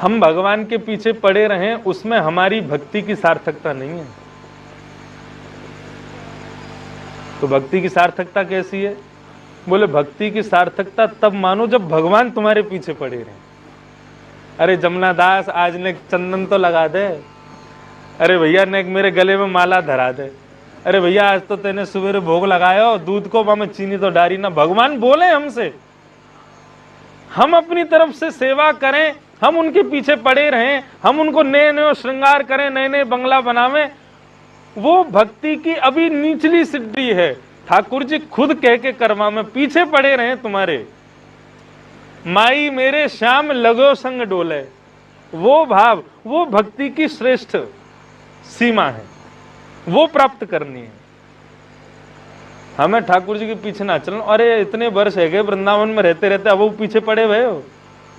हम भगवान के पीछे पड़े रहें, उसमें हमारी भक्ति की सार्थकता नहीं है। तो भक्ति की सार्थकता कैसी है? बोले भक्ति की सार्थकता तब मानो जब भगवान तुम्हारे पीछे पड़े रहे। अरे जमुना दास, आज ने चंदन तो लगा दे। अरे भैया ने मेरे गले में माला धरा दे। अरे भैया आज तो तेने सवेरे भोग लगाया, दूध को में चीनी तो डारी ना। भगवान बोले हमसे, हम अपनी तरफ से सेवा करें, हम उनके पीछे पड़े रहें, हम उनको नए नए श्रृंगार करें, नए नए बंगला बनावें, वो भक्ति की अभी निचली सिद्धि है। ठाकुर जी खुद कह के कर्मा में पीछे पड़े रहे तुम्हारे। माई मेरे श्याम लगो संग डोले, वो भाव, वो भक्ति की श्रेष्ठ सीमा है, वो प्राप्त करनी है। हमें ठाकुर जी के पीछे ना चलना। अरे इतने वर्ष है गए वृंदावन में रहते रहते, अब वो पीछे पड़े हुए हो।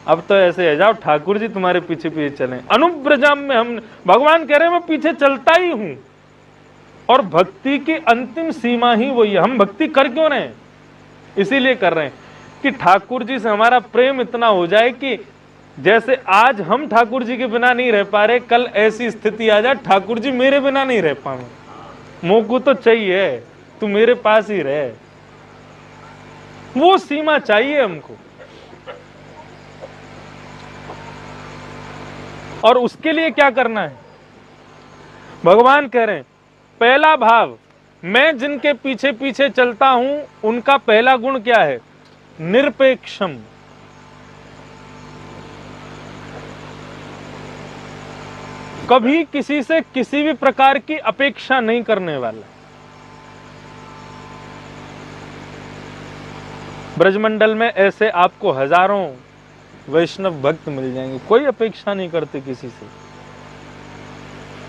अब तो ऐसे है जाओ, ठाकुर जी तुम्हारे पीछे पीछे चलें। अनुब्रजाम में हम, भगवान कह रहे हैं मैं पीछे चलता ही हूं। और भक्ति की अंतिम सीमा ही वही है। हम भक्ति कर क्यों रहे हैं? इसीलिए कर रहे हैं कि ठाकुर जी से हमारा प्रेम इतना हो जाए कि जैसे आज हम ठाकुर जी के बिना नहीं रह पा रहे, कल ऐसी स्थिति आ जाए ठाकुर जी मेरे बिना नहीं रह पाए। मोकू तो चाहिए, तू मेरे पास ही रहे। वो सीमा चाहिए हमको। और उसके लिए क्या करना है? भगवान कह रहे हैं पहला भाव, मैं जिनके पीछे पीछे चलता हूं उनका पहला गुण क्या है? निरपेक्षम। कभी किसी से किसी भी प्रकार की अपेक्षा नहीं करने वाला। ब्रजमंडल में ऐसे आपको हजारों वैष्णव भक्त मिल जाएंगे, कोई अपेक्षा नहीं करते किसी से।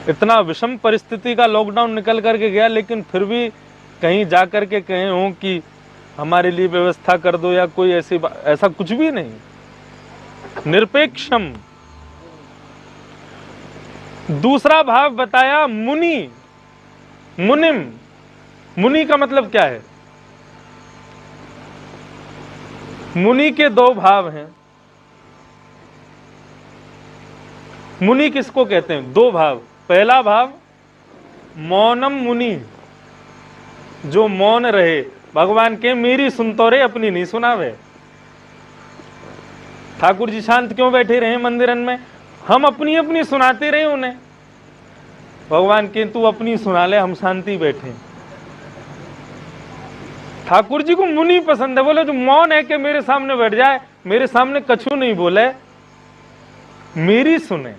इतना विषम परिस्थिति का लॉकडाउन निकल करके गया, लेकिन फिर भी कहीं जाकर के कहे हो कि हमारे लिए व्यवस्था कर दो या कोई ऐसी ऐसा कुछ भी नहीं। निरपेक्षम। दूसरा भाव बताया मुनि, मुनिम। मुनि का मतलब क्या है? मुनि के दो भाव हैं। मुनि किसको कहते हैं? दो भाव। पहला भाव मौनम मुनि, जो मौन रहे। भगवान के मेरी सुनतो रे, अपनी नहीं सुनावे। ठाकुर जी शांत क्यों बैठे रहे मंदिरन में? हम अपनी अपनी सुनाते रहे उन्हें। भगवान के तू अपनी सुना ले, हम शांति बैठे। ठाकुर जी को मुनि पसंद है। बोले जो मौन है कि मेरे सामने बैठ जाए, मेरे सामने कछु नहीं बोले, मेरी सुने।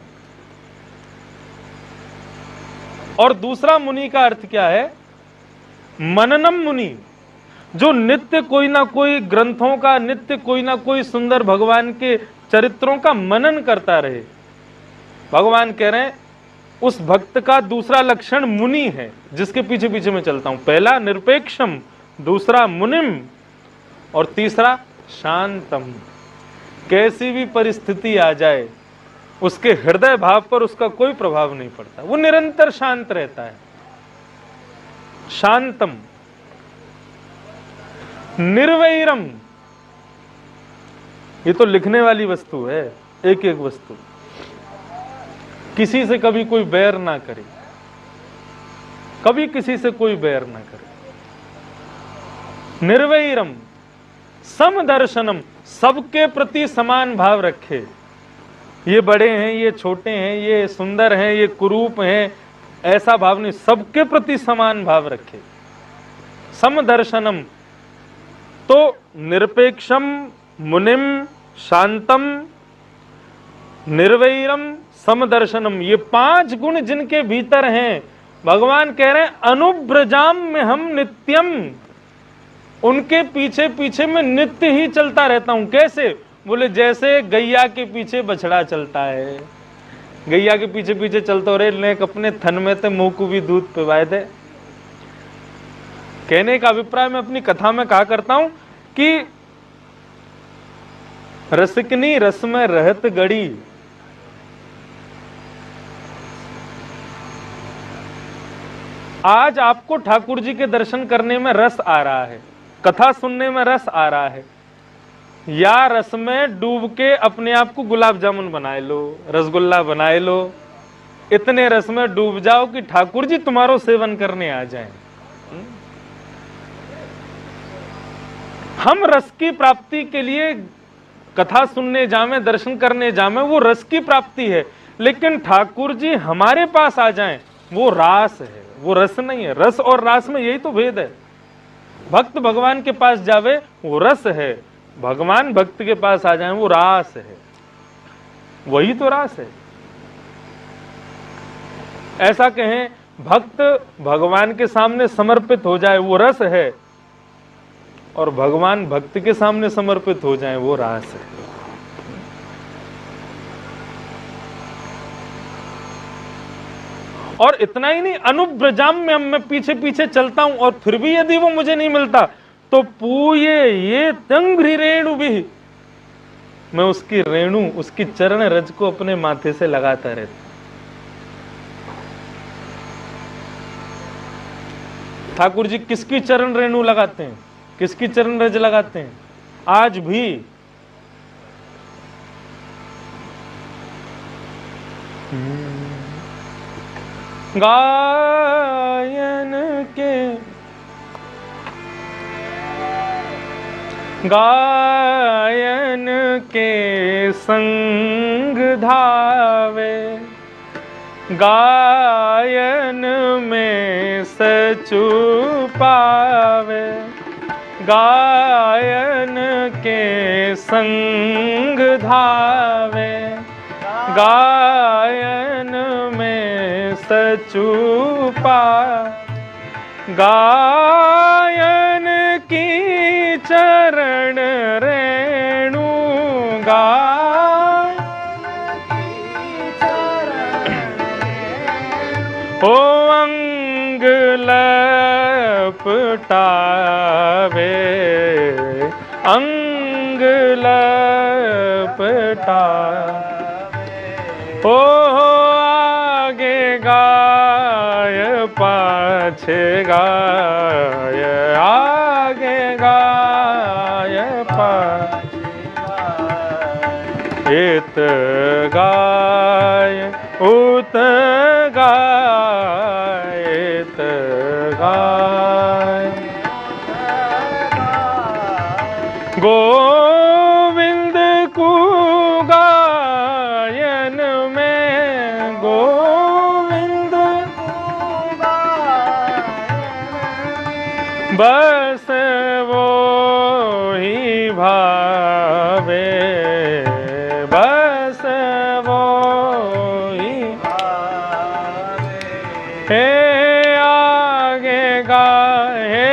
और दूसरा मुनि का अर्थ क्या है? मननम मुनि, जो नित्य कोई ना कोई ग्रंथों का, नित्य कोई ना कोई सुंदर भगवान के चरित्रों का मनन करता रहे। भगवान कह रहे हैं उस भक्त का दूसरा लक्षण मुनि है, जिसके पीछे पीछे मैं चलता हूं। पहला निरपेक्षम, दूसरा मुनिम, और तीसरा शांतम। कैसी भी परिस्थिति आ जाए उसके हृदय भाव पर उसका कोई प्रभाव नहीं पड़ता, वो निरंतर शांत रहता है। शांतम। निर्वैरम, ये तो लिखने वाली वस्तु है, एक एक वस्तु। किसी से कभी कोई बैर ना करे, कभी किसी से कोई बैर ना करे। निर्वैरम। समदर्शनम, सबके प्रति समान भाव रखे। ये बड़े हैं, ये छोटे हैं, ये सुंदर हैं, ये कुरूप हैं, ऐसा भाव नहीं, सबके प्रति समान भाव रखे। समदर्शनम। तो निरपेक्षम, मुनिम, शांतम, निर्वैरम, समदर्शनम, ये पांच गुण जिनके भीतर हैं, भगवान कह रहे हैं अनुब्रजाम में हम नित्यम, उनके पीछे पीछे मैं नित्य ही चलता रहता हूं। कैसे? बोले जैसे गैया के पीछे बछड़ा चलता है। गैया के पीछे पीछे चलते रहे, लेक अपने थन में ते मुंह को भी दूध पिवाए दे। कहने का अभिप्राय मैं अपनी कथा में कहा करता हूं कि रसिकनी रस में रहत गड़ी, आज आपको ठाकुर जी के दर्शन करने में रस आ रहा है, कथा सुनने में रस आ रहा है, या रस में डूब के अपने आप को गुलाब जामुन बनाए लो, रसगुल्ला बनाए लो, इतने रस में डूब जाओ कि ठाकुर जी तुम्हारो सेवन करने आ जाएं। हम रस की प्राप्ति के लिए कथा सुनने जावे, दर्शन करने जावे, वो रस की प्राप्ति है, लेकिन ठाकुर जी हमारे पास आ जाएं वो रास है, वो रस नहीं है। रस और रास में यही तो भेद है। भक्त भगवान के पास जावे वो रस है, भगवान भक्त के पास आ जाए वो रास है, वही तो रास है। ऐसा कहें भक्त भगवान के सामने समर्पित हो जाए वो रस है, और भगवान भक्त के सामने समर्पित हो जाए वो रास है। और इतना ही नहीं, अनुब्रजाम में मैं पीछे पीछे चलता हूं और फिर भी यदि वो मुझे नहीं मिलता तो पूये ये तंग्री रेणु भी, मैं उसकी रेणु, उसकी चरण रज को अपने माथे से लगाता रहता। ठाकुर जी किसकी चरण रेणु लगाते हैं, किसकी चरण रज लगाते हैं आज भी? गायन के संग धावे, गायन में सचु पावे, गायन के संग धावे, गायन में सचु पा, गायन की चरण रेणु, ओ अंग लपटावे, अंग लपटावे, ओ आगे गाय पाछे गाय, आगे गाय पाछे गाय, इत गाय उत गाय, इत गाय, गोविंद को गायन में, गोविंद बस वो ही भावे, बस वो ही भावे, हे आगे गाय, हे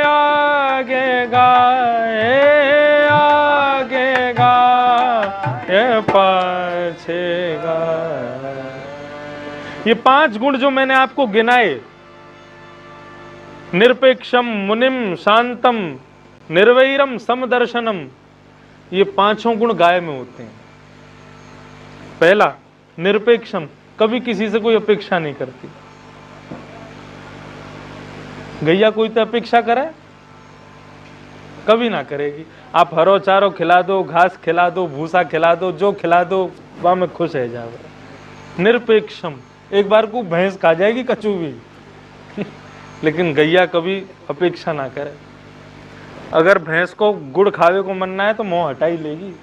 आगे गाय, हे आगे गाय पाछे गाय। ये 5 गुण जो मैंने आपको गिनाए, निरपेक्षम मुनिम शांतम निर्वैरम समदर्शनम, ये 5 गुण गाय में होते हैं। पहला निरपेक्षम, कभी किसी से कोई अपेक्षा नहीं करती। गैया कोई तो अपेक्षा करे, कभी ना करेगी। आप हरो चारो खिला दो, घास खिला दो, भूसा खिला दो, जो खिला दो वहां में खुश है जावे। निरपेक्षम, एक बार को भैंस खा जाएगी कचू भी लेकिन गैया कभी अपेक्षा ना करे। अगर भैंस को गुड़ खावे को मनना है तो मुंह हटा ही लेगी,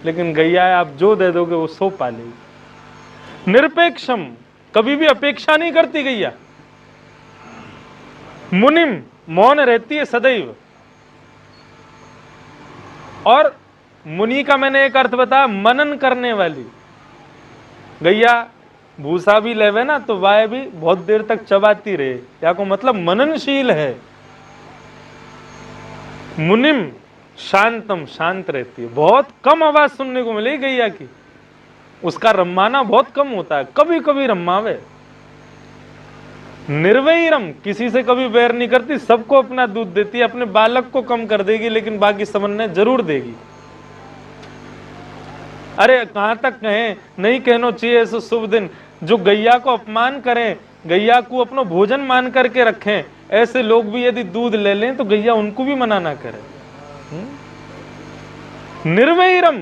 लेकिन गैया है आप जो दे दोगे वो सो पालेगी। निरपेक्षम, कभी भी अपेक्षा नहीं करती गैया। मुनिम, मौन रहती है सदैव। और मुनि का मैंने एक अर्थ बताया, मनन करने वाली। गैया भूसा भी लेवे ना तो वह भी बहुत देर तक चबाती रहे, या को मतलब मननशील है। मुनिम शांतम, शांत रहती है। बहुत कम आवाज सुनने को मिलेगी गैया की, उसका रम्माना बहुत कम होता है, कभी कभी रम्मावे। निर्वैरम, किसी से कभी बैर नहीं करती, सबको अपना दूध देती है। अपने बालक को कम कर देगी लेकिन बाकी सबने जरूर देगी। अरे कहां तक कहें, नहीं कहना चाहिए ऐसे शुभ दिन। जो गैया को अपमान करें, गैया को अपना भोजन मान करके रखें, ऐसे लोग भी यदि दूध ले लें तो गैया उनको भी मना ना करे। निर्वैरम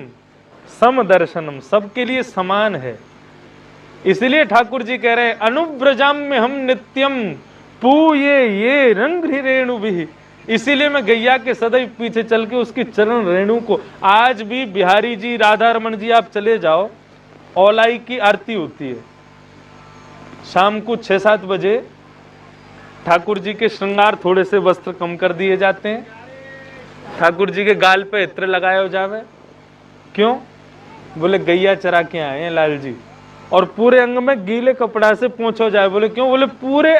समदर्शनम, सबके लिए समान है। इसलिए ठाकुर जी कह रहे हैं अनुव्रजाम में हम नित्यम पूये ये रंग रेणु भी। इसीलिए मैं गैया के सदैव पीछे चल के उसकी चरण रेणु को, आज भी बिहारी जी, राधा रमन जी, आप चले जाओ, औलाई की आरती होती है शाम को 6-7 बजे। ठाकुर जी के श्रृंगार, थोड़े से वस्त्र कम कर दिए जाते हैं, ठाकुर जी के गाल पे इत्र लगाए हो जावे। क्यों? बोले गैया चरा के आए हैं लाल जी, और पूरे अंग में गीले कपड़ा से पोंछो जाए। बोले क्यों? बोले पूरे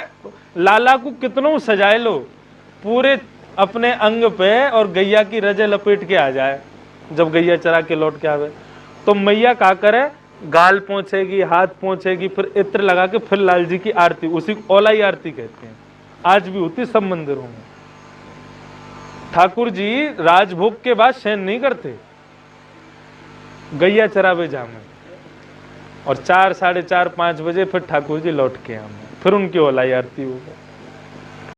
लाला को कितनों सजाए लो, पूरे अपने अंग पे और गैया की रजे लपेट के आ जाए। जब गैया चरा के लौट के आवे तो मैया क्या करे, गाल पोंछेगी, हाथ पोंछेगी, फिर इत्र लगा के फिर लाल जी की आरती, उसी को औलाई आरती कहते हैं। आज भी होती सब मंदिरों में। ठाकुर जी राजभोग के बाद शयन नहीं करते, गैया चरावे जामे, और 4, 4:30, 5 बजे फिर ठाकुर जी लौट के आए, फिर उनकी औलाई आरती होगी।